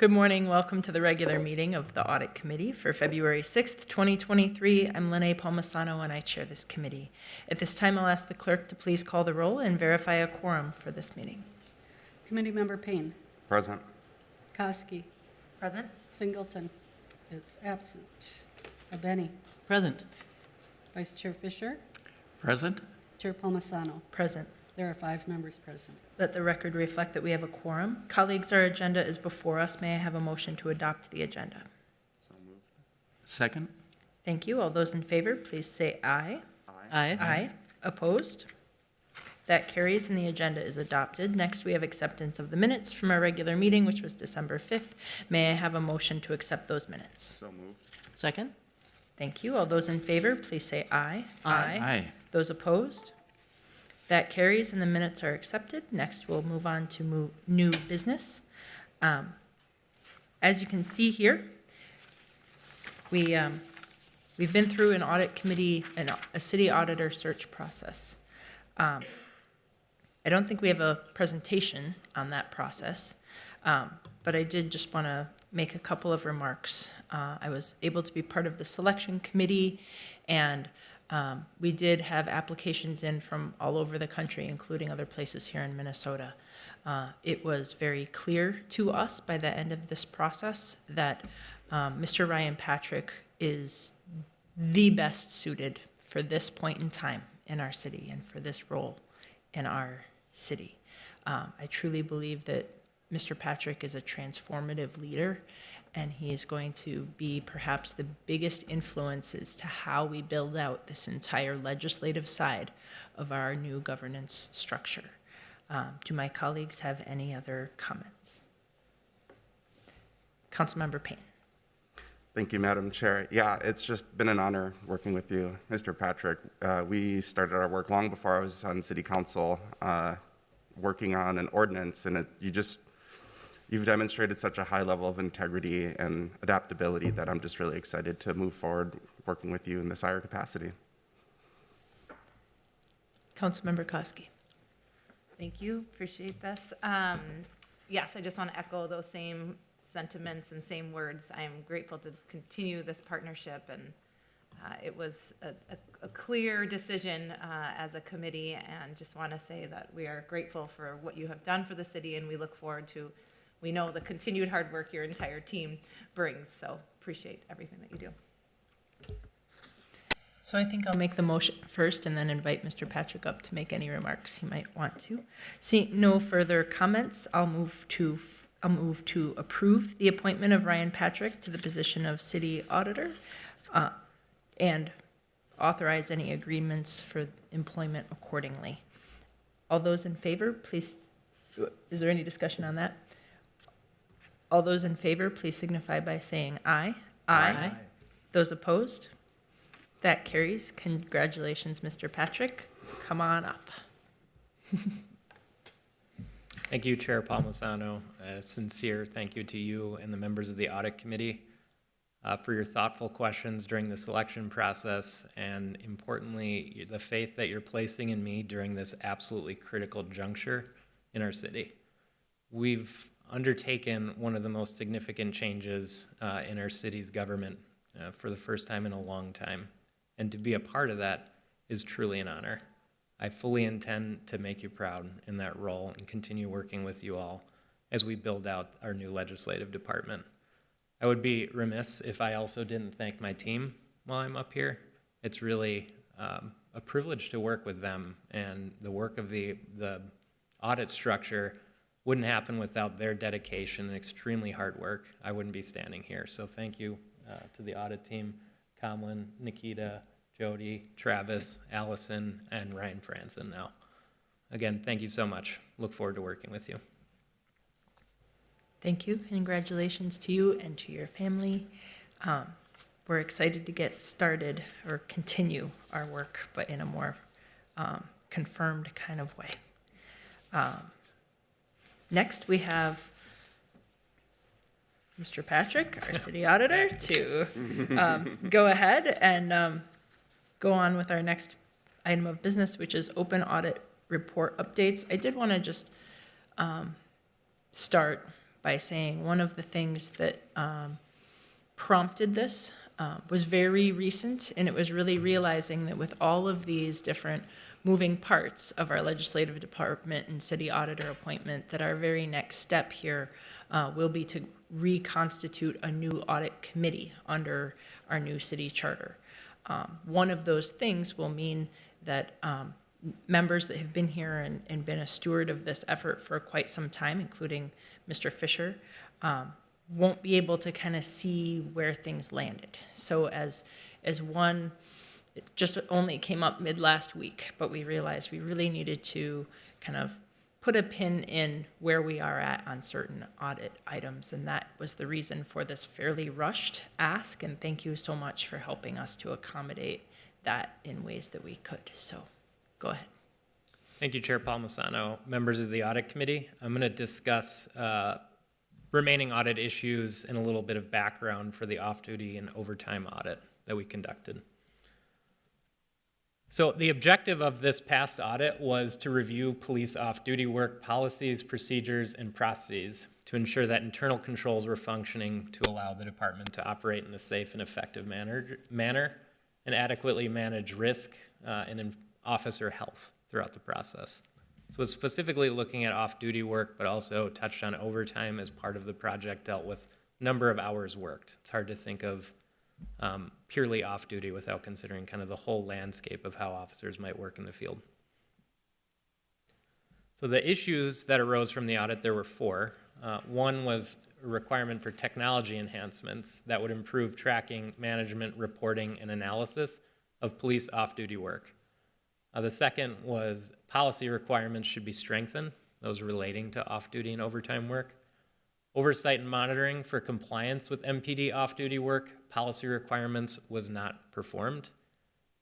Good morning. Welcome to the regular meeting of the Audit Committee for February 6th, 2023. I'm Lene Palmisano, and I chair this committee. At this time, I'll ask the clerk to please call the roll and verify a quorum for this meeting. Committee Member Payne. Present. Koski. Present. Singleton is absent. Abeni. Present. Vice Chair Fisher. Present. Chair Palmisano. Present. There are 5 members present. Let the record reflect that we have a quorum. Colleagues, our agenda is before us. May I have a motion to adopt the agenda? So moved. Second. Thank you. All those in favor, please say aye. Aye. Aye. Opposed? That carries and the agenda is adopted. Next, we have acceptance of the minutes from our regular meeting, which was December 5th. May I have a motion to accept those minutes? So moved. Second. Thank you. All those in favor, please say aye. Aye. Those opposed? That carries and the minutes are accepted. Next, we'll move on to new business. As you can see here, we've been through an audit committee and a city auditor search process. I don't think we have a presentation on that process, but I did just want to make a couple of remarks. I was able to be part of the selection committee, and we did have applications in from all over the country, including other places here in Minnesota. It was very clear to us by the end of this process that Mr. Ryan Patrick is the best suited for this point in time in our city and for this role in our city. I truly believe that Mr. Patrick is a transformative leader, and he is going to be perhaps the biggest influence as to how we build out this entire legislative side of our new governance structure. Do my colleagues have any other comments? Councilmember Payne. Thank you, Madam Chair. Yeah, it's just been an honor working with you, Mr. Patrick. We started our work long before I was on City Council, working on an ordinance, and you've demonstrated such a high level of integrity and adaptability that I'm just really excited to move forward working with you in this higher capacity. Councilmember Koski. Thank you. Appreciate this. Yes, I just want to echo those same sentiments and same words. I am grateful to continue this partnership, and it was a clear decision as a committee, and just want to say that we are grateful for what you have done for the city, and we look forward to, we know the continued hard work your entire team brings, so appreciate everything that you do. So I think I'll make the motion first and then invite Mr. Patrick up to make any remarks he might want to. Seeing no further comments, I'll move to approve the appointment of Ryan Patrick to the position of City Auditor and authorize any agreements for employment accordingly. All those in favor, please, is there any discussion on that? All those in favor, please signify by saying aye. Aye. Those opposed? That carries. Congratulations, Mr. Patrick. Come on up. Thank you, Chair Palmisano. A sincere thank you to you and the members of the Audit Committee for your thoughtful questions during the selection process, and importantly, the faith that you're placing in me during this absolutely critical juncture in our city. We've undertaken one of the most significant changes in our city's government for the first time in a long time, and to be a part of that is truly an honor. I fully intend to make you proud in that role and continue working with you all as we build out our new legislative department. I would be remiss if I also didn't thank my team while I'm up here. It's really a privilege to work with them, and the work of the audit structure wouldn't happen without their dedication and extremely hard work. I wouldn't be standing here. So thank you to the audit team, Kamlin, Nikita, Jody, Travis, Allison, and Ryan Franzen now. Again, thank you so much. Look forward to working with you. Thank you. Congratulations to you and to your family. We're excited to get started or continue our work, but in a more confirmed kind of way. Next, we have Mr. Patrick, our city auditor, to go ahead and go on with our next item of business, which is open audit report updates. I did want to just start by saying one of the things that prompted this was very recent, and it was really realizing that with all of these different moving parts of our legislative department and city auditor appointment, that our very next step here will be to reconstitute a new audit committee under our new city charter. One of those things will mean that members that have been here and been a steward of this effort for quite some time, including Mr. Fisher, won't be able to kind of see where things landed. So as one, it just only came up mid last week, but we realized we really needed to kind of put a pin in where we are at on certain audit items, and that was the reason for this fairly rushed ask, and thank you so much for helping us to accommodate that in ways that we could. So go ahead. Thank you, Chair Palmisano. Members of the Audit Committee, I'm going to discuss remaining audit issues and a little bit of background for the off-duty and overtime audit that we conducted. So the objective of this past audit was to review police off-duty work policies, procedures, and processes to ensure that internal controls were functioning to allow the department to operate in a safe and effective manner and adequately manage risk and officer health throughout the process. So it's specifically looking at off-duty work, but also touched on overtime as part of the project, dealt with number of hours worked. It's hard to think of purely off-duty without considering kind of the whole landscape of how officers might work in the field. So the issues that arose from the audit, there were four. One was a requirement for technology enhancements that would improve tracking, management, reporting, and analysis of police off-duty work. The second was policy requirements should be strengthened, those relating to off-duty and overtime work. Oversight and monitoring for compliance with MPD off-duty work, policy requirements was not performed.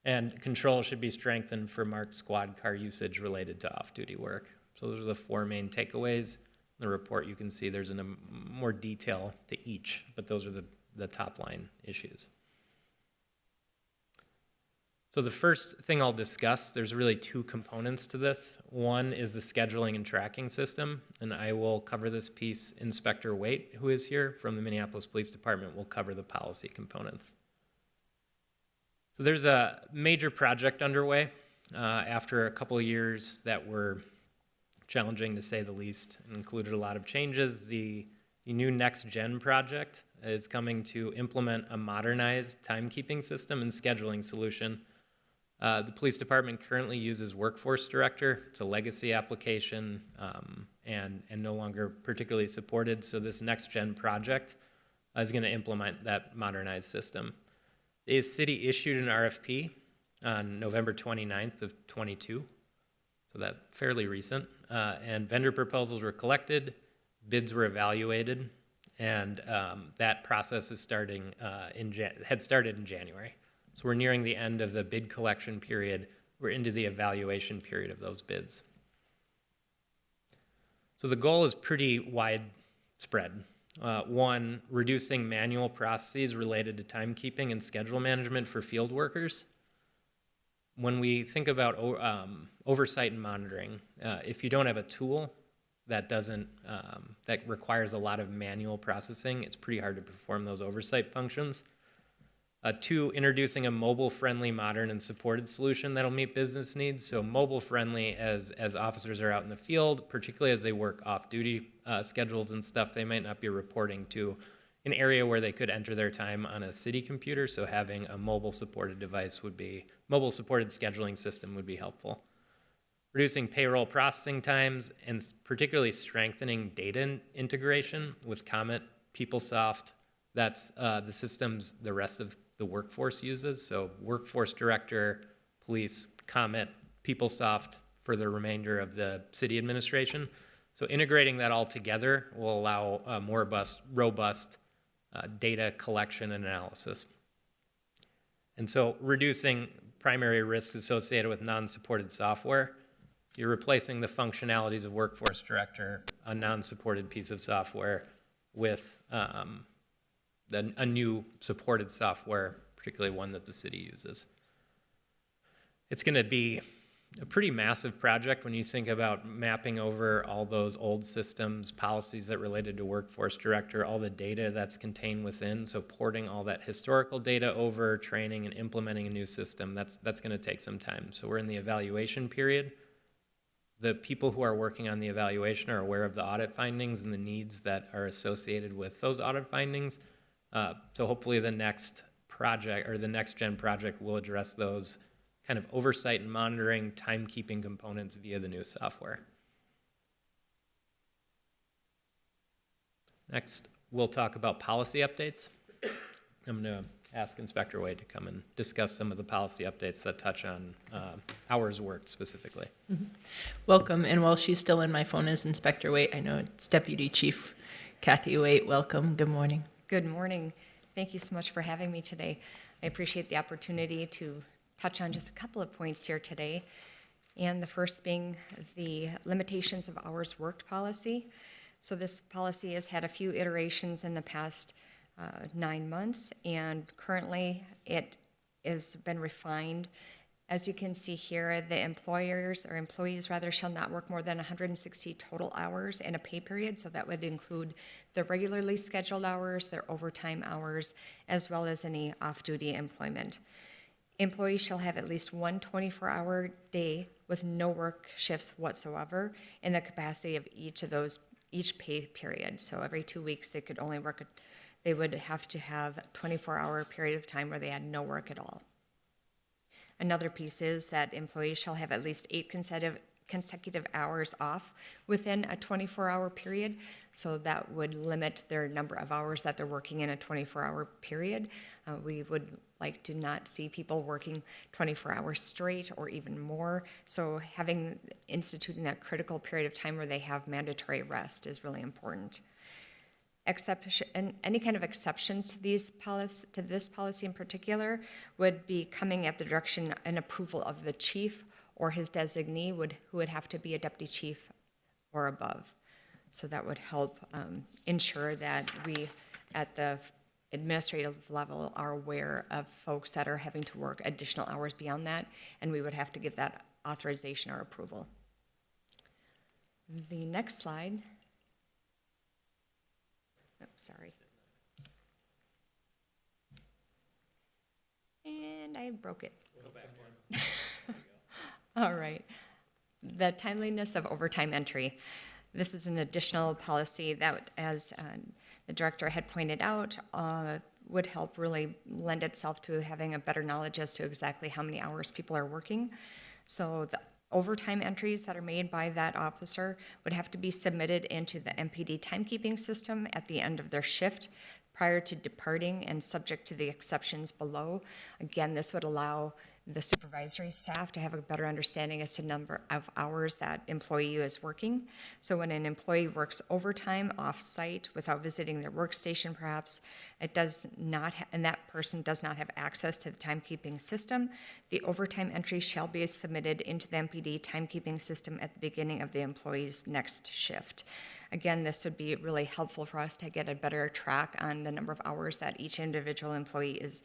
And control should be strengthened for marked squad car usage related to off-duty work. So those are the four main takeaways. In the report you can see there's more detail to each, but those are the top line issues. So the first thing I'll discuss, there's really two components to this. One is the scheduling and tracking system, and I will cover this piece. Inspector Waite, who is here from the Minneapolis Police Department, will cover the policy components. So there's a major project underway after a couple of years that were challenging to say the least, and included a lot of changes. The new NextGen Project is coming to implement a modernized timekeeping system and scheduling solution. The police department currently uses Workforce Director. It's a legacy application and no longer particularly supported. So this NextGen project is going to implement that modernized system. The city issued an RFP on November 29th of 22, so that's fairly recent. And vendor proposals were collected, bids were evaluated, and that process is had started in January. So we're nearing the end of the bid collection period. We're into the evaluation period of those bids. So the goal is pretty widespread. One, reducing manual processes related to timekeeping and schedule management for field workers. When we think about oversight and monitoring, if you don't have a tool that that requires a lot of manual processing, it's pretty hard to perform those oversight functions. Two, introducing a mobile-friendly, modern, and supported solution that'll meet business needs. So mobile-friendly as officers are out in the field, particularly as they work off-duty schedules and stuff, they might not be reporting to an area where they could enter their time on a city computer. So having a mobile-supported device mobile-supported scheduling system would be helpful. Reducing payroll processing times and particularly strengthening data integration with Comet, PeopleSoft. That's the systems the rest of the workforce uses. So Workforce Director, Police, Comet, PeopleSoft for the remainder of the city administration. So integrating that all together will allow a more robust data collection and analysis. And so reducing primary risks associated with non-supported software. You're replacing the functionalities of Workforce Director, a non-supported piece of software, with a new supported software, particularly one that the city uses. It's going to be a pretty massive project when you think about mapping over all those old systems, policies that related to workforce director, all the data that's contained within. So porting all that historical data over, training and implementing a new system, that's going to take some time. So we're in the evaluation period. The people who are working on the evaluation are aware of the audit findings and the needs that are associated with those audit findings. So hopefully the next project or the NextGen project will address those kind of oversight and monitoring, timekeeping components via the new software. Next, we'll talk about policy updates. I'm going to ask Inspector Wade to come and discuss some of the policy updates that touch on hours worked specifically. Welcome, and while she's still in my phone as Inspector Waite, I know it's Deputy Chief Kathy Waite. Welcome, good morning. Good morning. Thank you so much for having me today. I appreciate the opportunity to touch on just a couple of points here today. And the first being the limitations of hours worked policy. So this policy has had a few iterations in the past 9 months, and currently it has been refined. As you can see here, the employers or employees rather shall not work more than 160 total hours in a pay period. So that would include the regularly scheduled hours, their overtime hours, as well as any off-duty employment. Employees shall have at least one 24-hour day with no work shifts whatsoever in the capacity of each pay period. So every 2 weeks they could only work, they would have to have a 24-hour period of time where they had no work at all. Another piece is that employees shall have at least 8 consecutive hours off within a 24-hour period. So that would limit their number of hours that they're working in a 24-hour period. We would like to not see people working 24 hours straight or even more. So instituting that critical period of time where they have mandatory rest is really important. Any kind of exceptions to this policy in particular would be coming at the direction and approval of the chief or his designee, who would have to be a deputy chief or above. So that would help ensure that we, at the administrative level, are aware of folks that are having to work additional hours beyond that, and we would have to give that authorization or approval. The next slide. Oops, sorry. And I broke it. Go back one. All right. The timeliness of overtime entry. This is an additional policy that, as the director had pointed out, would help really lend itself to having a better knowledge as to exactly how many hours people are working. So the overtime entries that are made by that officer would have to be submitted into the MPD timekeeping system at the end of their shift prior to departing and subject to the exceptions below. Again, this would allow the supervisory staff to have a better understanding as to number of hours that employee is working. So when an employee works overtime off-site without visiting their workstation perhaps, and that person does not have access to the timekeeping system, the overtime entry shall be submitted into the MPD timekeeping system at the beginning of the employee's next shift. Again, this would be really helpful for us to get a better track on the number of hours that each individual employee is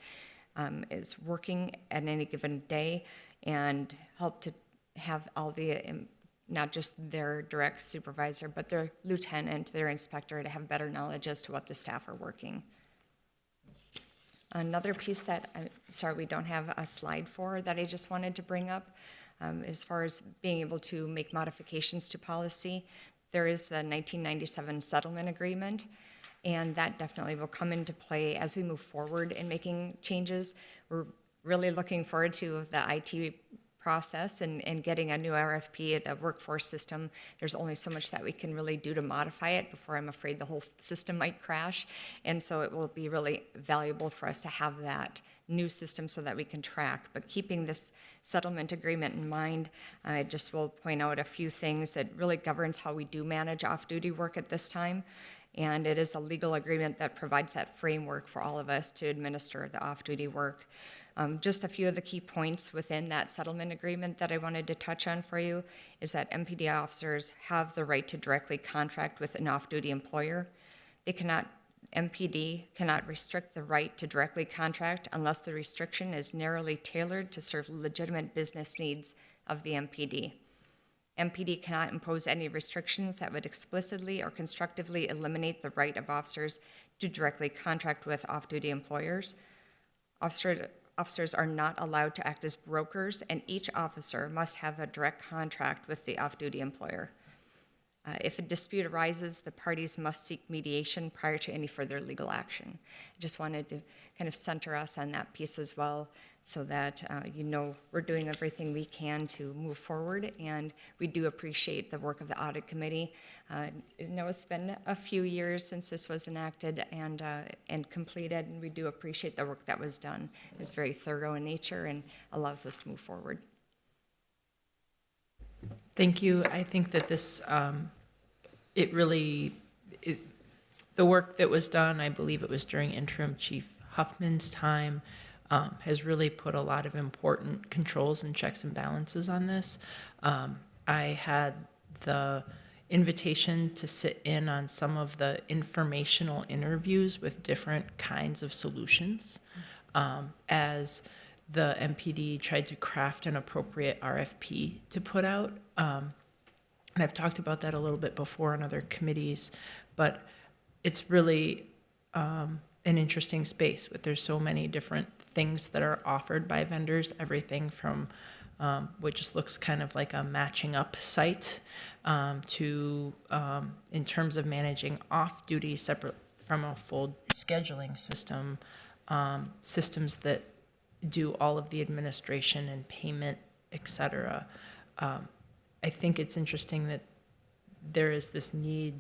working at any given day, and help to have all the, not just their direct supervisor, but their lieutenant, their inspector, to have better knowledge as to what the staff are working. Another piece that, I'm sorry we don't have a slide for, that I just wanted to bring up, as far as being able to make modifications to policy, there is the 1997 settlement agreement. And that definitely will come into play as we move forward in making changes. We're really looking forward to the IT process and getting a new RFP at the workforce system. There's only so much that we can really do to modify it before I'm afraid the whole system might crash. And so it will be really valuable for us to have that new system so that we can track. But keeping this settlement agreement in mind, I just will point out a few things that really governs how we do manage off-duty work at this time. And it is a legal agreement that provides that framework for all of us to administer the off-duty work. Just a few of the key points within that settlement agreement that I wanted to touch on for you is that MPD officers have the right to directly contract with an off-duty employer. MPD cannot restrict the right to directly contract unless the restriction is narrowly tailored to serve legitimate business needs of the MPD. MPD cannot impose any restrictions that would explicitly or constructively eliminate the right of officers to directly contract with off-duty employers. Officers are not allowed to act as brokers, and each officer must have a direct contract with the off-duty employer. If a dispute arises, the parties must seek mediation prior to any further legal action. I just wanted to kind of center us on that piece as well, so that we're doing everything we can to move forward, and we do appreciate the work of the Audit Committee. I know it's been a few years since this was enacted and completed, and we do appreciate the work that was done. It's very thorough in nature and allows us to move forward. Thank you. I think that this, the work that was done, I believe it was during Interim Chief Huffman's time, has really put a lot of important controls and checks and balances on this. I had the invitation to sit in on some of the informational interviews with different kinds of solutions as the MPD tried to craft an appropriate RFP to put out. And I've talked about that a little bit before in other committees, but it's really an interesting space. But there's so many different things that are offered by vendors, everything from what just looks kind of like a matching up site to, in terms of managing off-duty separate from a full scheduling system, systems that do all of the administration and payment, et cetera. I think it's interesting that there is this need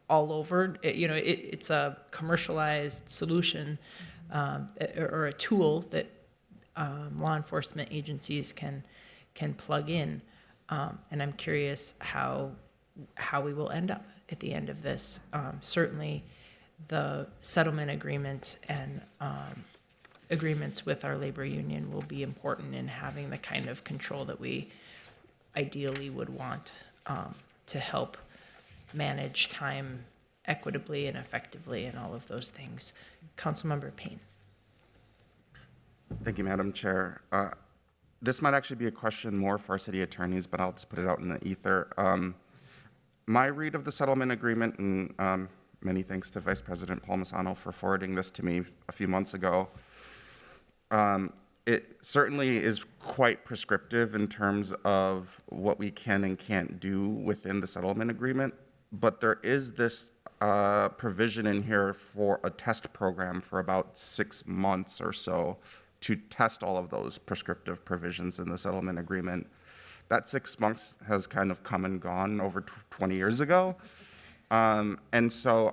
all over. It's a commercialized solution or a tool that law enforcement agencies can plug in, and I'm curious how we will end up at the end of this. Certainly, the settlement agreement and agreements with our labor union will be important in having the kind of control that we ideally would want to help manage time equitably and effectively and all of those things. Councilmember Payne. Thank you, Madam Chair. This might actually be a question more for our city attorneys, but I'll just put it out in the ether. My read of the settlement agreement, and many thanks to Vice President Palmisano for forwarding this to me a few months ago, it certainly is quite prescriptive in terms of what we can and can't do within the settlement agreement, but there is this provision in here for a test program for about 6 months or so to test all of those prescriptive provisions in the settlement agreement. That 6 months has kind of come and gone over 20 years ago. And so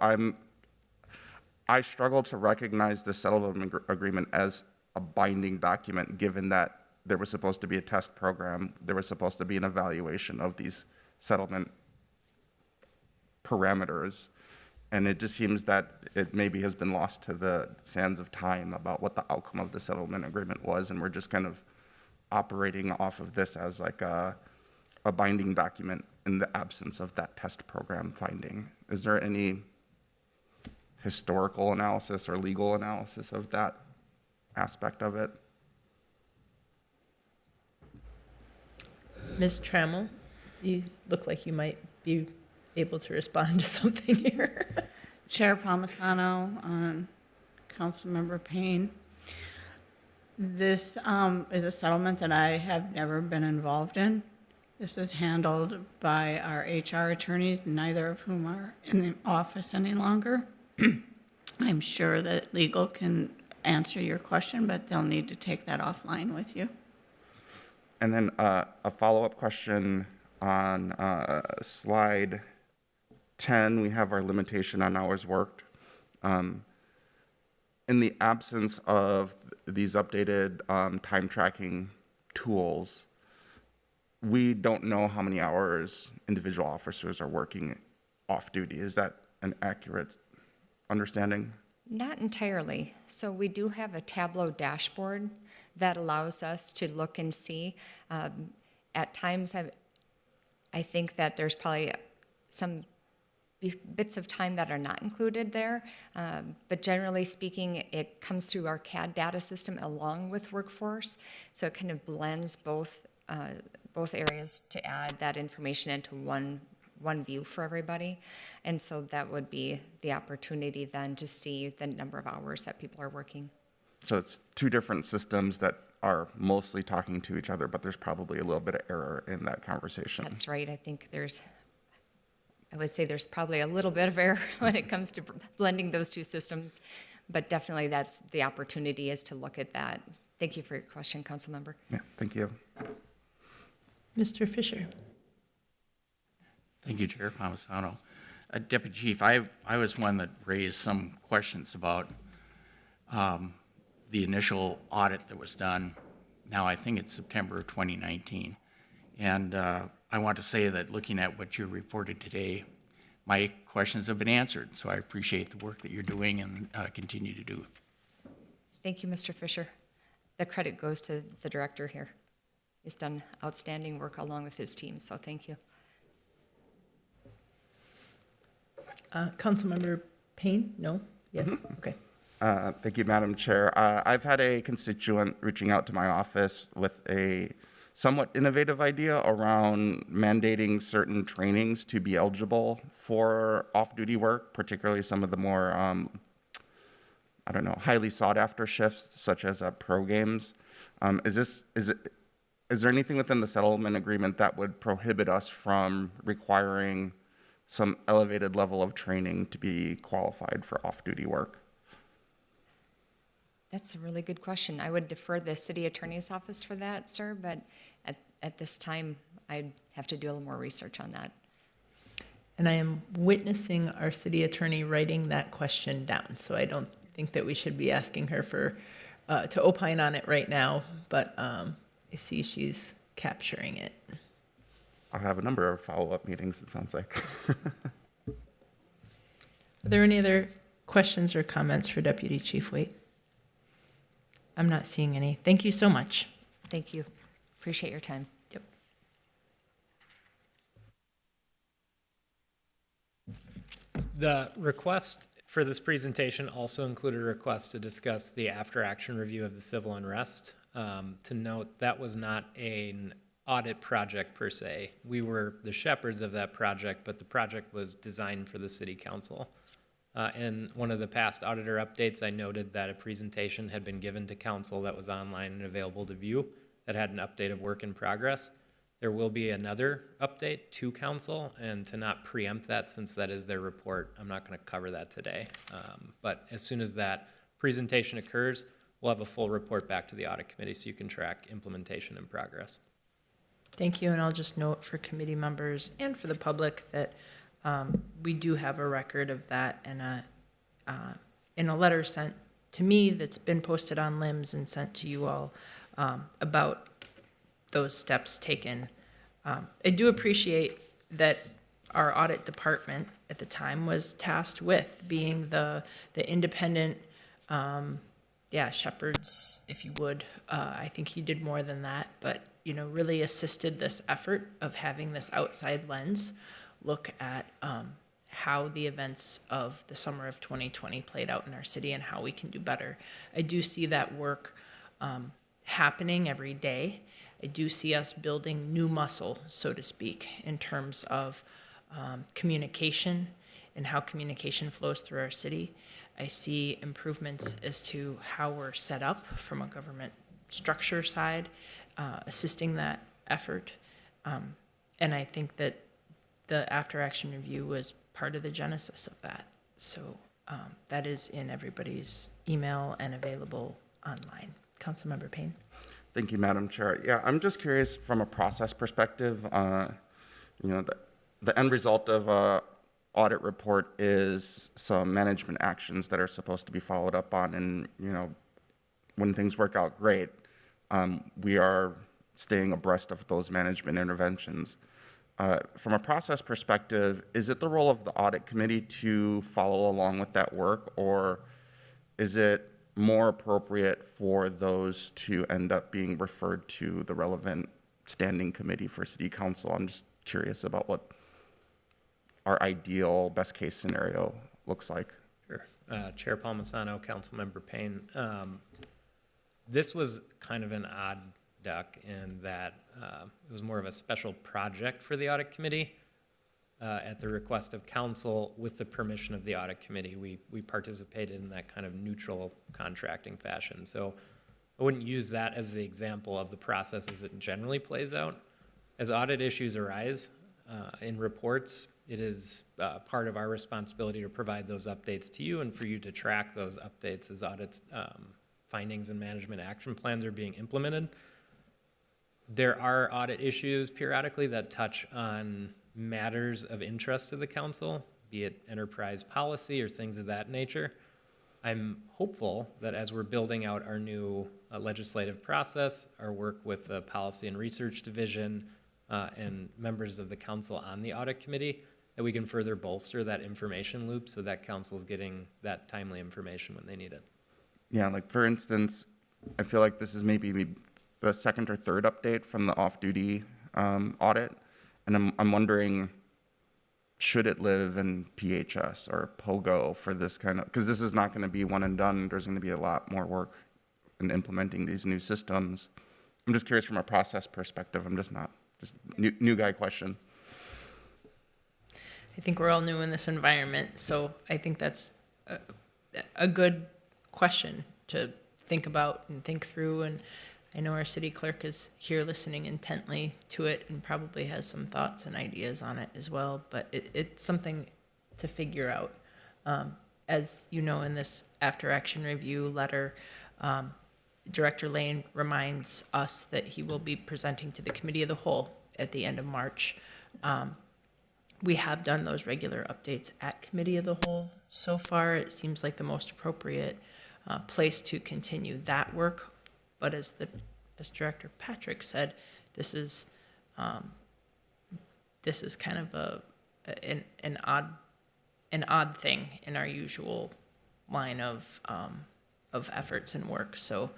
I struggle to recognize the settlement agreement as a binding document, given that there was supposed to be a test program, there was supposed to be an evaluation of these settlement parameters, and it just seems that it maybe has been lost to the sands of time about what the outcome of the settlement agreement was, and we're just kind of operating off of this as like a binding document in the absence of that test program finding. Is there any historical analysis or legal analysis of that aspect of it? Ms. Trammell, you look like you might be able to respond to something here. Chair Palmisano, Councilmember Payne. This is a settlement that I have never been involved in. This was handled by our HR attorneys, neither of whom are in the office any longer. I'm sure that legal can answer your question, but they'll need to take that offline with you. And then a follow-up question on slide 10, we have our limitation on hours worked. In the absence of these updated time tracking tools, we don't know how many hours individual officers are working off duty. Is that an accurate understanding? Not entirely. So we do have a Tableau dashboard that allows us to look and see. At times, I think that there's probably some bits of time that are not included there. But generally speaking, it comes through our CAD data system along with workforce. So it kind of blends both areas to add that information into one view for everybody. And so that would be the opportunity then to see the number of hours that people are working. So it's two different systems that are mostly talking to each other, but there's probably a little bit of error in that conversation. That's right. I think I would say there's probably a little bit of error when it comes to blending those two systems, but definitely that's the opportunity is to look at that. Thank you for your question, Councilmember. Yeah, thank you. Mr. Fisher? Thank you, Chair Palmisano. Deputy Chief, I was one that raised some questions about the initial audit that was done. Now, I think it's September of 2019. And I want to say that looking at what you reported today, my questions have been answered. So I appreciate the work that you're doing and continue to do. Thank you, Mr. Fisher. The credit goes to the director here. He's done outstanding work along with his team, so thank you. Councilmember Payne? No? Yes? Okay. Thank you, Madam Chair. I've had a constituent reaching out to my office with a somewhat innovative idea around mandating certain trainings to be eligible for off-duty work, particularly some of the more, highly sought-after shifts, such as pro games. Is there anything within the settlement agreement that would prohibit us from requiring some elevated level of training to be qualified for off-duty work? That's a really good question. I would defer the city attorney's office for that, sir, but at this time, I'd have to do a little more research on that. And I am witnessing our city attorney writing that question down, so I don't think that we should be asking her to opine on it right now, but I see she's capturing it. I'll have a number of follow-up meetings, it sounds like. Are there any other questions or comments for Deputy Chief Waite? I'm not seeing any. Thank you so much. Thank you. Appreciate your time. Yep. The request for this presentation also included a request to discuss the after-action review of the civil unrest. To note, that was not an audit project per se. We were the shepherds of that project, but the project was designed for the city council. In one of the past auditor updates, I noted that a presentation had been given to council that was online and available to view that had an update of work in progress. There will be another update to council, and to not preempt that since that is their report, I'm not going to cover that today. But as soon as that presentation occurs, we'll have a full report back to the audit committee so you can track implementation and progress. Thank you, and I'll just note for committee members and for the public that we do have a record of that in a letter sent to me that's been posted on LIMS and sent to you all about those steps taken. I do appreciate that our audit department at the time was tasked with being the independent, shepherds, if you would. I think he did more than that, but really assisted this effort of having this outside lens look at how the events of the summer of 2020 played out in our city and how we can do better. I do see that work happening every day. I do see us building new muscle, so to speak, in terms of communication and how communication flows through our city. I see improvements as to how we're set up from a government structure side, assisting that effort. And I think that the after-action review was part of the genesis of that. So that is in everybody's email and available online. Councilmember Payne. Thank you, Madam Chair. Yeah, I'm just curious from a process perspective, the end result of audit report is some management actions that are supposed to be followed up on, and when things work out great, we are staying abreast of those management interventions. From a process perspective, is it the role of the audit committee to follow along with that work, or is it more appropriate for those to end up being referred to the relevant standing committee for city council? I'm just curious about what our ideal best case scenario looks like. Sure. Chair Palmisano, Councilmember Payne. This was kind of an odd duck in that it was more of a special project for the audit committee. At the request of council, with the permission of the audit committee, we participated in that kind of neutral contracting fashion. So I wouldn't use that as the example of the process as it generally plays out. As audit issues arise in reports, it is part of our responsibility to provide those updates to you and for you to track those updates as audits findings and management action plans are being implemented. There are audit issues periodically that touch on matters of interest to the council, be it enterprise policy or things of that nature. I'm hopeful that as we're building out our new legislative process, our work with the Policy and Research Division and members of the council on the audit committee, that we can further bolster that information loop so that council's getting that timely information when they need it. Yeah, like for instance, I feel like this is maybe the second or third update from the off-duty audit. And I'm wondering, should it live in PHS or POGO for this kind of, because this is not going to be one and done. There's going to be a lot more work in implementing these new systems. I'm just curious from a process perspective. I'm just new guy question. I think we're all new in this environment, so I think that's a good question to think about and think through. And I know our city clerk is here listening intently to it and probably has some thoughts and ideas on it as well, but it's something to figure out. As you know, in this after-action review letter, Director Lane reminds us that he will be presenting to the Committee of the Whole at the end of March. We have done those regular updates at Committee of the Whole. So far, it seems like the most appropriate place to continue that work. But as Director Patrick said, this is kind of an odd thing in our usual line of efforts and work. So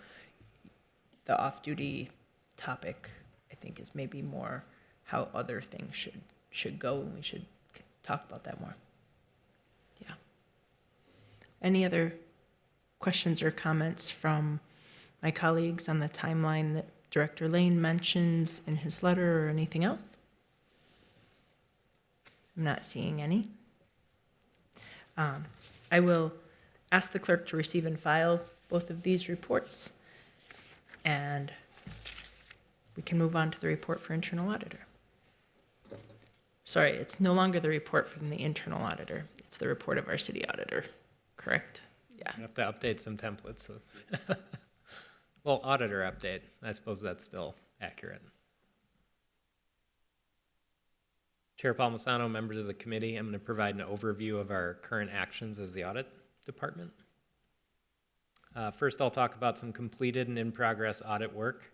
the off-duty topic, I think, is maybe more how other things should go, and we should talk about that more. Yeah. Any other questions or comments from my colleagues on the timeline that Director Lane mentions in his letter or anything else? I'm not seeing any. I will ask the clerk to receive and file both of these reports, and we can move on to the report for internal auditor. Sorry, it's no longer the report from the internal auditor. It's the report of our city auditor, correct? Yeah. You have to update some templates. Well, auditor update. I suppose that's still accurate. Chair Palmisano, members of the committee, I'm going to provide an overview of our current actions as the audit department. First, I'll talk about some completed and in-progress audit work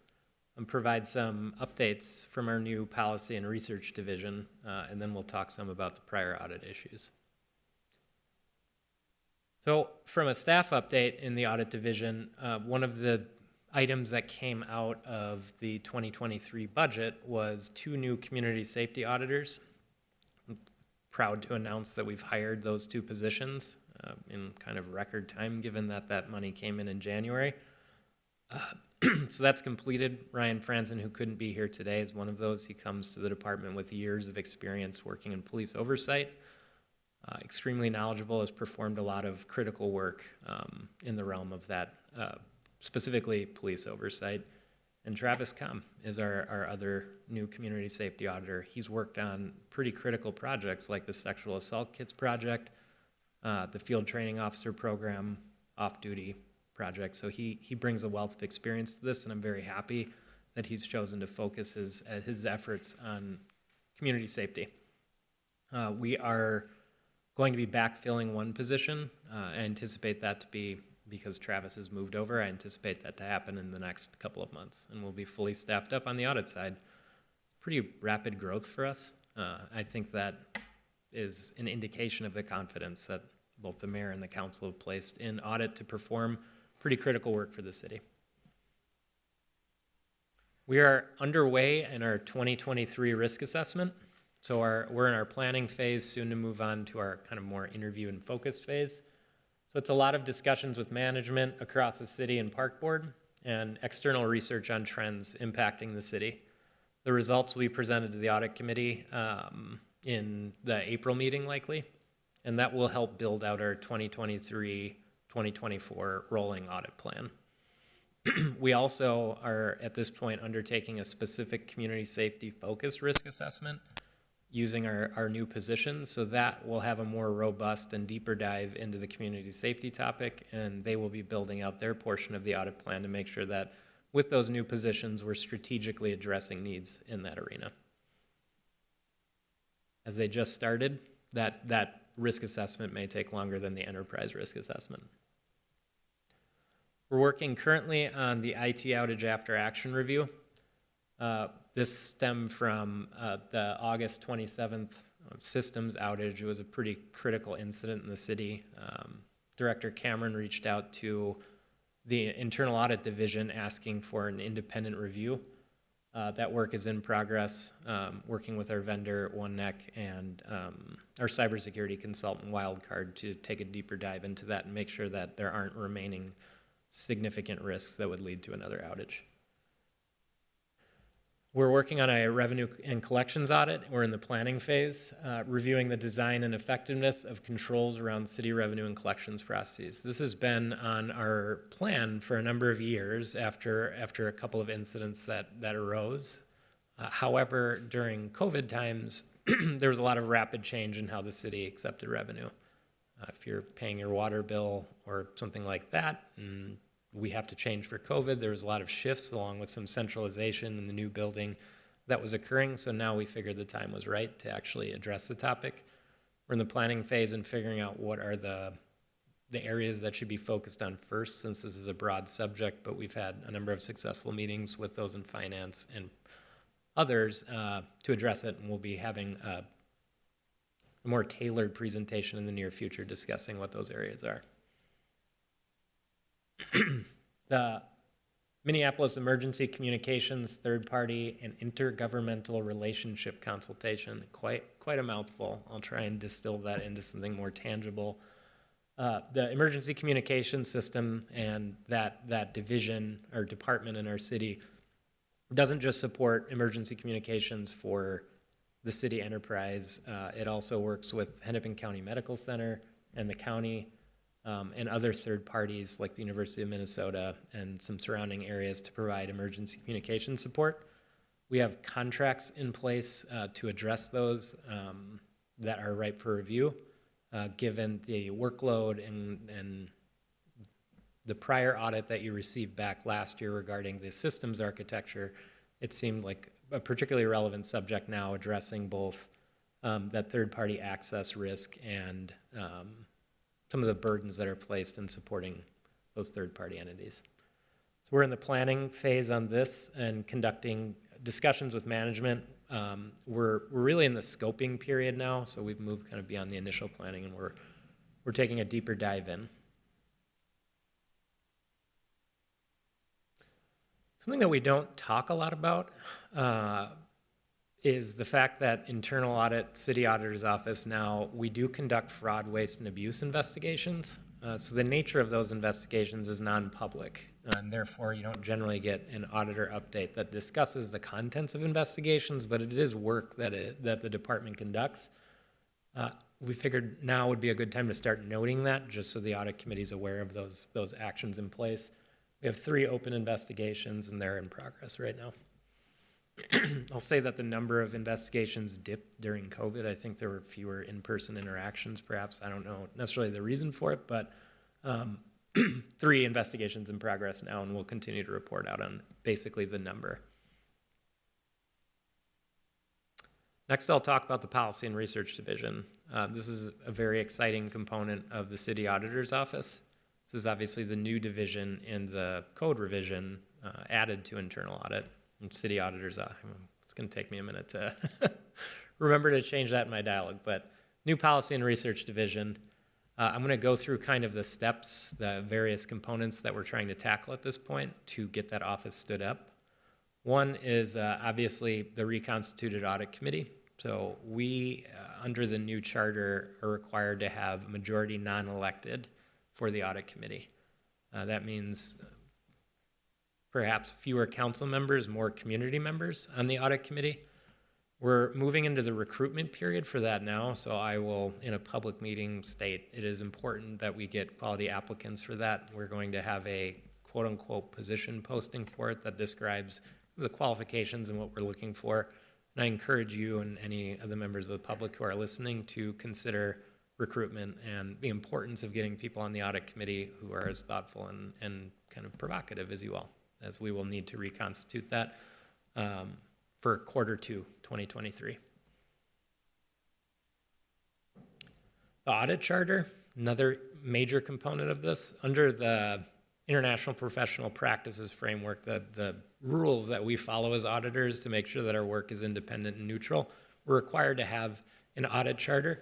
and provide some updates from our new Policy and Research Division, and then we'll talk some about the prior audit issues. So from a staff update in the Audit Division, one of the items that came out of the 2023 budget was 2 new community safety auditors. I'm proud to announce that we've hired those 2 positions in kind of record time, given that money came in January. So that's completed. Ryan Franzen, who couldn't be here today, is one of those. He comes to the department with years of experience working in police oversight. Extremely knowledgeable, has performed a lot of critical work in the realm of that, specifically police oversight. And Travis Kamm is our other new community safety auditor. He's worked on pretty critical projects like the Sexual Assault Kits Project, the Field Training Officer Program, off-duty project. So he brings a wealth of experience to this, and I'm very happy that he's chosen to focus his efforts on community safety. We are going to be backfilling 1 position. I anticipate that to be, because Travis has moved over, I anticipate that to happen in the next couple of months, and we'll be fully staffed up on the audit side. Pretty rapid growth for us. I think that is an indication of the confidence that both the mayor and the council have placed in audit to perform pretty critical work for the city. We are underway in our 2023 risk assessment. So we're in our planning phase, soon to move on to our kind of more interview and focus phase. So it's a lot of discussions with management across the city and park board and external research on trends impacting the city. The results will be presented to the audit committee in the April meeting likely, and that will help build out our 2023-2024 rolling audit plan. We also are at this point undertaking a specific community safety focused risk assessment using our new positions, so that will have a more robust and deeper dive into the community safety topic, and they will be building out their portion of the audit plan to make sure that with those new positions, we're strategically addressing needs in that arena. As they just started, that risk assessment may take longer than the enterprise risk assessment. We're working currently on the IT outage after action review. This stemmed from the August 27th systems outage. It was a pretty critical incident in the city. Director Cameron reached out to the internal audit division asking for an independent review. That work is in progress, working with our vendor, OneNeck, and our cybersecurity consultant, Wildcard, to take a deeper dive into that and make sure that there aren't remaining significant risks that would lead to another outage. We're working on a revenue and collections audit. We're in the planning phase, reviewing the design and effectiveness of controls around city revenue and collections processes. This has been on our plan for a number of years after a couple of incidents that arose. However, during COVID times, there was a lot of rapid change in how the city accepted revenue. If you're paying your water bill or something like that, and we have to change for COVID, there was a lot of shifts along with some centralization in the new building that was occurring. So now we figured the time was right to actually address the topic. We're in the planning phase and figuring out what are the areas that should be focused on first, since this is a broad subject, but we've had a number of successful meetings with those in finance and others to address it, and we'll be having a more tailored presentation in the near future discussing what those areas are. The Minneapolis Emergency Communications Third-Party and Intergovernmental Relationship Consultation, quite a mouthful. I'll try and distill that into something more tangible. The emergency communications system and that division or department in our city doesn't just support emergency communications for the city enterprise. It also works with Hennepin County Medical Center and the county, and other third parties like the University of Minnesota and some surrounding areas to provide emergency communication support. We have contracts in place to address those that are ripe for review, given the workload and the prior audit that you received back last year regarding the systems architecture. It seemed like a particularly relevant subject now, addressing both that third-party access risk and some of the burdens that are placed in supporting those third-party entities. So we're in the planning phase on this and conducting discussions with management. We're really in the scoping period now, so we've moved kind of beyond the initial planning, and we're taking a deeper dive in. Something that we don't talk a lot about is the fact that internal audit, city auditor's office now, we do conduct fraud, waste, and abuse investigations. So the nature of those investigations is non-public, and therefore you don't generally get an auditor update that discusses the contents of investigations, but it is work that the department conducts. We figured now would be a good time to start noting that, just so the audit committee is aware of those actions in place. We have 3 open investigations, and they're in progress right now. I'll say that the number of investigations dipped during COVID. I think there were fewer in-person interactions, perhaps. I don't know necessarily the reason for it, but 3 investigations in progress now, and we'll continue to report out on basically the number. Next, I'll talk about the Policy and Research Division. This is a very exciting component of the City Auditor's Office. This is obviously the new division in the code revision added to internal audit. City auditors, it's going to take me a minute to remember to change that in my dialogue, but new Policy and Research Division. I'm going to go through kind of the steps, the various components that we're trying to tackle at this point to get that office stood up. One is obviously the reconstituted audit committee. So we, under the new charter, are required to have majority non-elected for the audit committee. That means perhaps fewer council members, more community members on the audit committee. We're moving into the recruitment period for that now, so I will, in a public meeting, state it is important that we get quality applicants for that. We're going to have a quote-unquote position posting for it that describes the qualifications and what we're looking for. And I encourage you and any of the members of the public who are listening to consider recruitment and the importance of getting people on the audit committee who are as thoughtful and kind of provocative as you all, as we will need to reconstitute that for quarter 2, 2023. The audit charter, another major component of this, under the International Professional Practices Framework, the rules that we follow as auditors to make sure that our work is independent and neutral, we're required to have an audit charter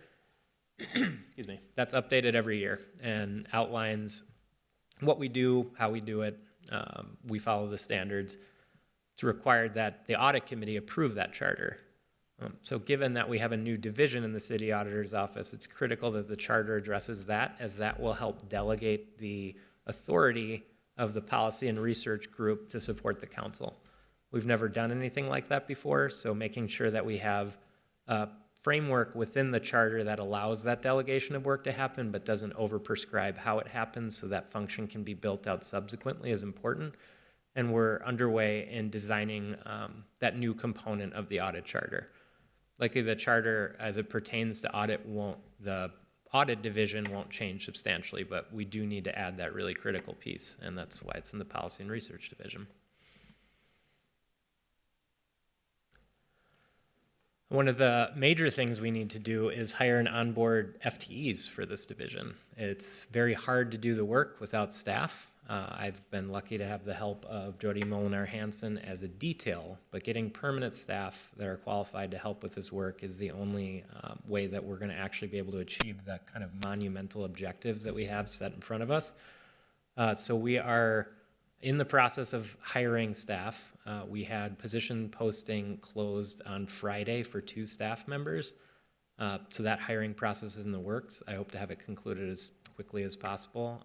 excuse me, that's updated every year and outlines what we do, how we do it. We follow the standards. It's required that the audit committee approve that charter. So given that we have a new division in the city auditor's office, it's critical that the charter addresses that, as that will help delegate the authority of the policy and research group to support the council. We've never done anything like that before, so making sure that we have a framework within the charter that allows that delegation of work to happen but doesn't overprescribe how it happens so that function can be built out subsequently is important. And we're underway in designing that new component of the audit charter. Likely the charter as it pertains to audit the audit division won't change substantially, but we do need to add that really critical piece, and that's why it's in the policy and research division. One of the major things we need to do is hire and onboard FTEs for this division. It's very hard to do the work without staff. I've been lucky to have the help of Jody Molinar-Hansen as a detail, but getting permanent staff that are qualified to help with this work is the only way that we're going to actually be able to achieve the kind of monumental objectives that we have set in front of us. So we are in the process of hiring staff. We had position posting closed on Friday for 2 staff members. So that hiring process is in the works. I hope to have it concluded as quickly as possible.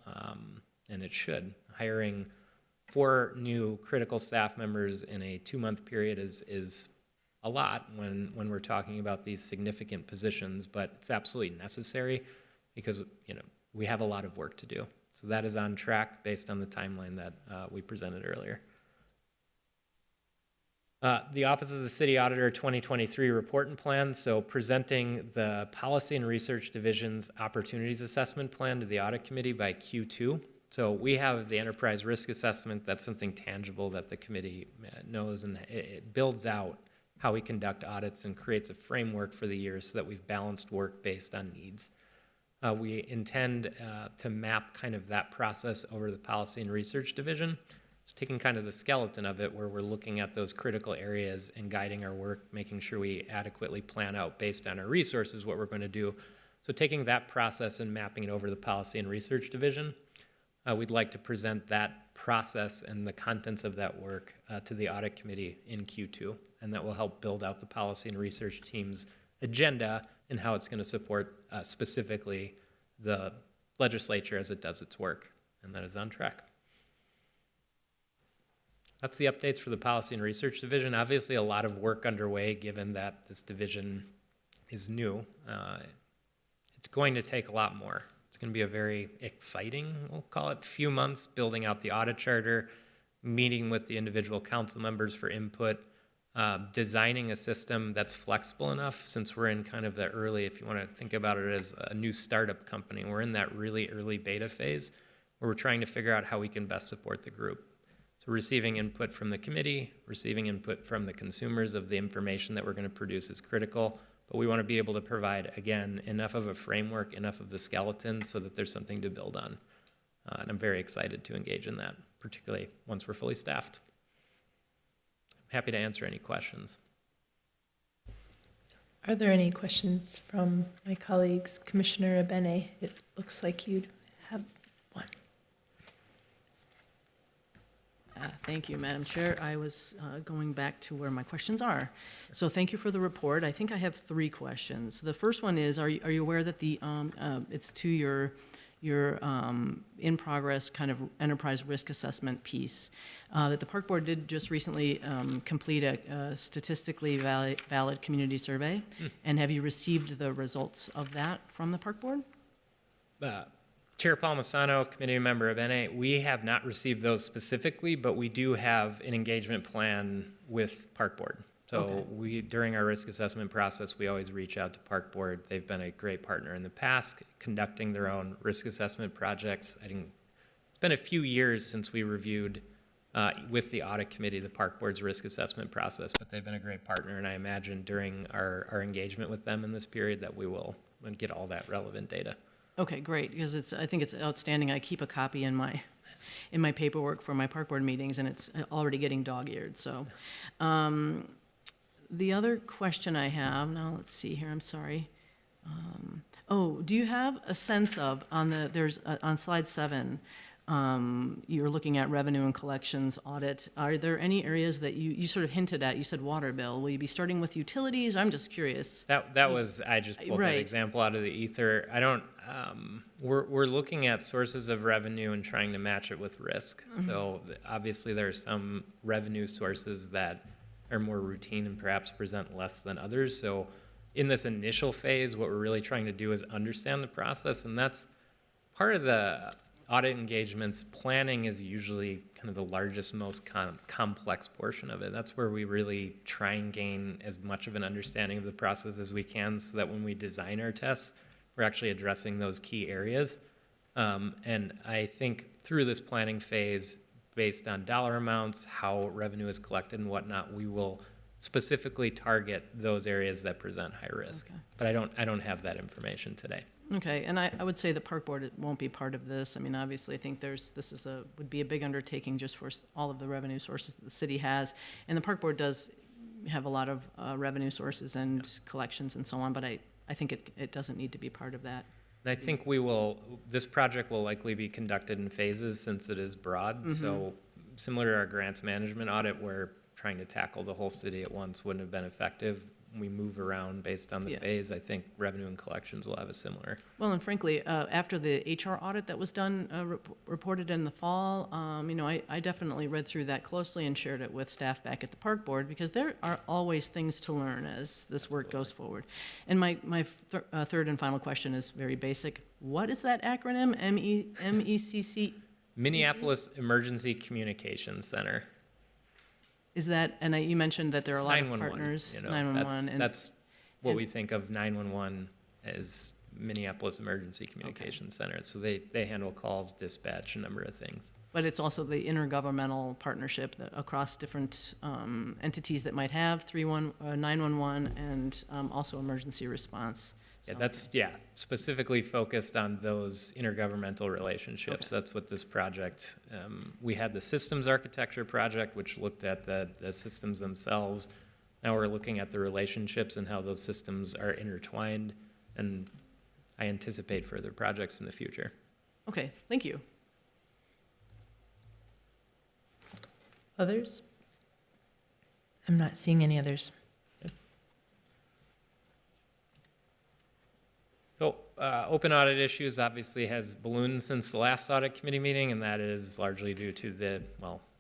And it should. Hiring 4 new critical staff members in a 2-month period is a lot when we're talking about these significant positions, but it's absolutely necessary because we have a lot of work to do. So that is on track based on the timeline that we presented earlier. The Office of the City Auditor 2023 report and plan, so presenting the Policy and Research Division's Opportunities Assessment Plan to the Audit Committee by Q2. So we have the enterprise risk assessment. That's something tangible that the committee knows, and it builds out how we conduct audits and creates a framework for the year so that we've balanced work based on needs. We intend to map kind of that process over to the Policy and Research Division. So taking kind of the skeleton of it where we're looking at those critical areas and guiding our work, making sure we adequately plan out based on our resources what we're going to do. So taking that process and mapping it over to the Policy and Research Division. We'd like to present that process and the contents of that work to the Audit Committee in Q2, and that will help build out the Policy and Research team's agenda and how it's going to support specifically the legislature as it does its work, and that is on track. That's the updates for the Policy and Research Division. Obviously, a lot of work underway given that this division is new. It's going to take a lot more. It's going to be a very exciting, we'll call it, few months building out the audit charter, meeting with the individual council members for input, designing a system that's flexible enough since we're in kind of the early, if you want to think about it as a new startup company, we're in that really early beta phase where we're trying to figure out how we can best support the group. So receiving input from the committee, receiving input from the consumers of the information that we're going to produce is critical. But we want to be able to provide, again, enough of a framework, enough of the skeleton so that there's something to build on. And I'm very excited to engage in that, particularly once we're fully staffed. I'm happy to answer any questions. Are there any questions from my colleagues? Commissioner Abene, it looks like you'd have one. Thank you, Madam Chair. I was going back to where my questions are. So thank you for the report. I think I have 3 questions. The first one is, are you aware that it's to your in-progress kind of enterprise risk assessment piece, that the Park Board did just recently complete a statistically valid community survey? And have you received the results of that from the Park Board? Chair Palmisano, committee member Abene, we have not received those specifically, but we do have an engagement plan with Park Board. So during our risk assessment process, we always reach out to Park Board. They've been a great partner in the past, conducting their own risk assessment projects. It's been a few years since we reviewed with the audit committee the Park Board's risk assessment process, but they've been a great partner, and I imagine during our engagement with them in this period that we will get all that relevant data. Okay, great, because I think it's outstanding. I keep a copy in my paperwork for my Park Board meetings, and it's already getting dog-eared, so. The other question I have, now let's see here, I'm sorry. Do you have a sense of, on slide 7, you're looking at revenue and collections audit. Are there any areas that you sort of hinted at? You said water bill. Will you be starting with utilities? I'm just curious. That was, I just pulled that example out of the ether. We're looking at sources of revenue and trying to match it with risk. So obviously there are some revenue sources that are more routine and perhaps present less than others. So in this initial phase, what we're really trying to do is understand the process, and that's part of the audit engagements. Planning is usually kind of the largest, most complex portion of it. That's where we really try and gain as much of an understanding of the process as we can, so that when we design our tests, we're actually addressing those key areas. And I think through this planning phase, based on dollar amounts, how revenue is collected and whatnot, we will specifically target those areas that present high risk. Okay. But I don't have that information today. Okay, and I would say the Park Board won't be part of this. I mean, obviously, I think would be a big undertaking just for all of the revenue sources that the city has. And the Park Board does have a lot of revenue sources and collections and so on, but I think it doesn't need to be part of that. And I think this project will likely be conducted in phases since it is broad. So similar to our grants management audit, where trying to tackle the whole city at once wouldn't have been effective. We move around based on the phase. I think revenue and collections will have a similar. Well, and frankly, after the HR audit that was done, reported in the fall, I definitely read through that closely and shared it with staff back at the Park Board, because there are always things to learn as this work goes forward. And my third and final question is very basic. What is that acronym, MECC? Minneapolis Emergency Communications Center. Is that, and you mentioned that there are a lot of 911, partners, you know, 911. That's what we think of 911 as Minneapolis Emergency Communications Center. So they handle calls, dispatch, a number of things. But it's also the intergovernmental partnership across different entities that might have 911 and also emergency response. Yeah, that's specifically focused on those intergovernmental relationships. Okay. That's what this project, we had the systems architecture project, which looked at the systems themselves. Now we're looking at the relationships and how those systems are intertwined, and I anticipate further projects in the future. Okay, thank you. Others? I'm not seeing any others. So open audit issues obviously has ballooned since the last audit committee meeting, and that is largely due to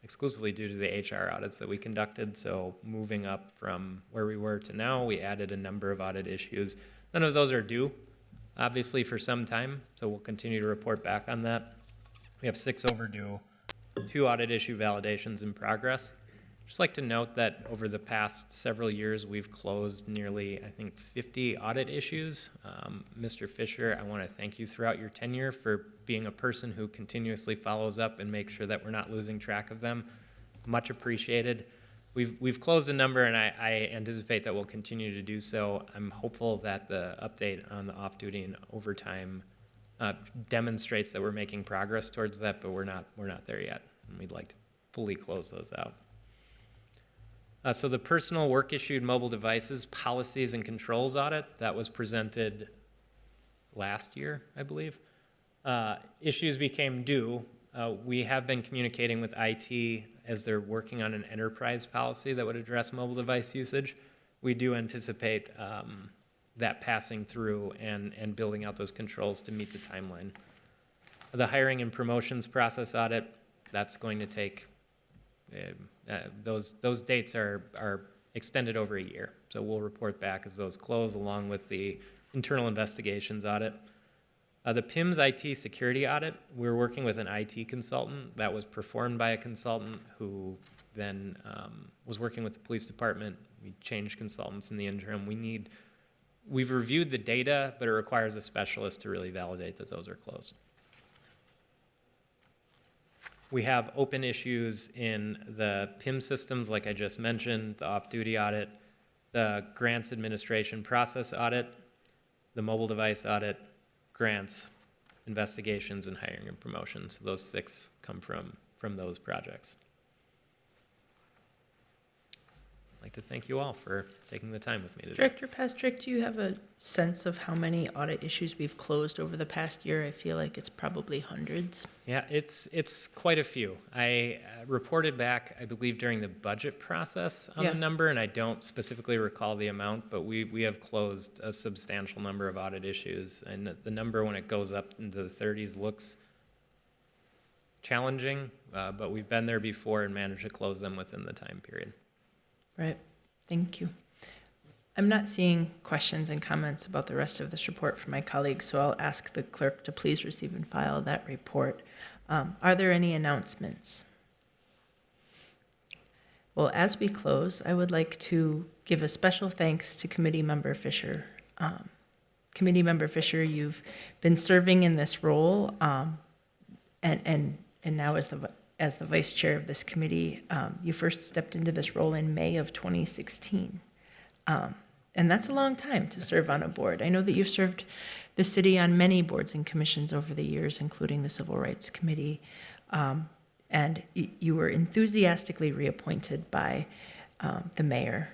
exclusively due to the HR audits that we conducted. So moving up from where we were to now, we added a number of audit issues. None of those are due, obviously, for some time, so we'll continue to report back on that. We have 6 overdue, 2 audit issue validations in progress. Just like to note that over the past several years, we've closed nearly, I think, 50 audit issues. Mr. Fisher, I want to thank you throughout your tenure for being a person who continuously follows up and makes sure that we're not losing track of them. Much appreciated. We've closed a number, and I anticipate that we'll continue to do so. I'm hopeful that the update on the off-duty and overtime demonstrates that we're making progress towards that, but we're not there yet, and we'd like to fully close those out. So the personal work issued mobile devices, policies and controls audit, that was presented last year, I believe. Issues became due. We have been communicating with IT as they're working on an enterprise policy that would address mobile device usage, we do anticipate that passing through and building out those controls to meet the timeline. The hiring and promotions process audit, that's going to take, those dates are extended over a year. So we'll report back as those close, along with the internal investigations audit. The PIMS IT security audit, we're working with an IT consultant that was performed by a consultant who then was working with the police department. We changed consultants in the interim. We've reviewed the data, but it requires a specialist to really validate that those are closed. We have open issues in the PIM systems, like I just mentioned, the off-duty audit, the grants administration process audit, the mobile device audit, grants, investigations, and hiring and promotions. Those 6 come from those projects. I'd like to thank you all for taking the time with me today. Director Pastrick, do you have a sense of how many audit issues we've closed over the past year? I feel like it's probably hundreds. Yeah, it's quite a few. I reported back, I believe, during the budget process on the number, and I don't specifically recall the amount, but we have closed a substantial number of audit issues, and the number when it goes up into the 30s looks challenging, but we've been there before and managed to close them within the time period. Right, thank you. I'm not seeing questions and comments about the rest of this report from my colleagues, so I'll ask the clerk to please receive and file that report. Are there any announcements? Well, as we close, I would like to give a special thanks to Committee Member Fisher. Committee Member Fisher, you've been serving in this role, and now as the vice chair of this committee, you first stepped into this role in May of 2016. And that's a long time to serve on a board. I know that you've served the city on many boards and commissions over the years, including the Civil Rights Committee. And you were enthusiastically reappointed by the mayor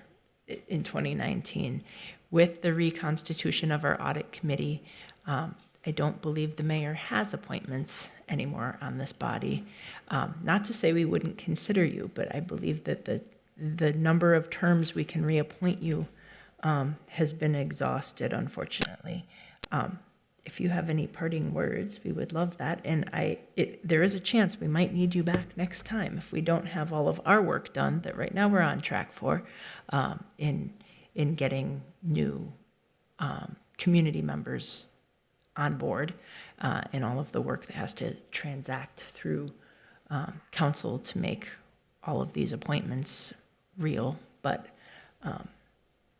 in 2019. With the reconstitution of our audit committee, I don't believe the mayor has appointments anymore on this body. Not to say we wouldn't consider you, but I believe that the number of terms we can reappoint you has been exhausted, unfortunately. If you have any parting words, we would love that. And there is a chance we might need you back next time if we don't have all of our work done that right now we're on track for in getting new community members on board and all of the work that has to transact through council to make all of these appointments real. But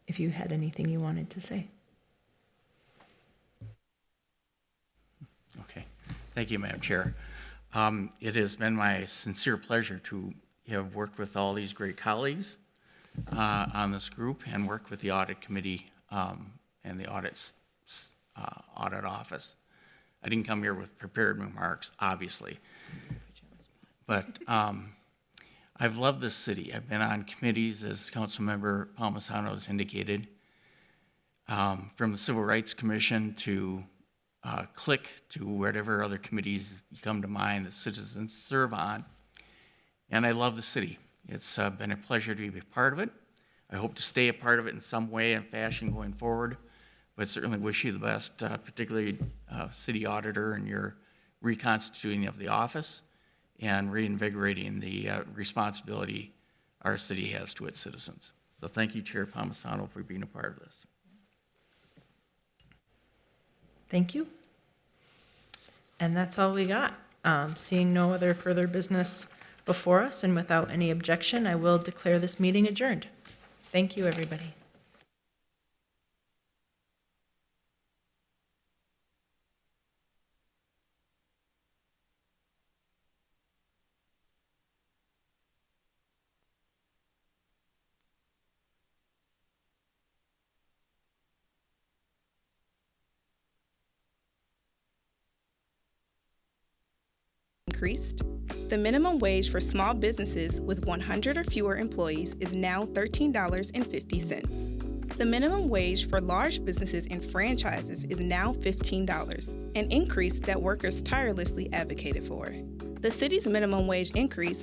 if you had anything you wanted to say. Okay. Thank you, Madam Chair. It has been my sincere pleasure to have worked with all these great colleagues on this group and work with the audit committee and the audit office. I didn't come here with prepared remarks, obviously, but I've loved this city. I've been on committees, as Councilmember Palmisano has indicated, from the Civil Rights Commission to CLIC to whatever other committees come to mind that citizens serve on. And I love the city. It's been a pleasure to be a part of it. I hope to stay a part of it in some way and fashion going forward, but certainly wish you the best, particularly City Auditor and your reconstituting of the office and reinvigorating the responsibility our city has to its citizens. So thank you, Chair Palmisano, for being a part of this. Thank you. And that's all we got. Seeing no other further business before us and without any objection, I will declare this meeting adjourned. Thank you, everybody. Increased. The minimum wage for small businesses with 100 or fewer employees is now $13.50. The minimum wage for large businesses and franchises is now $15, an increase that workers tirelessly advocated for. The city's minimum wage increase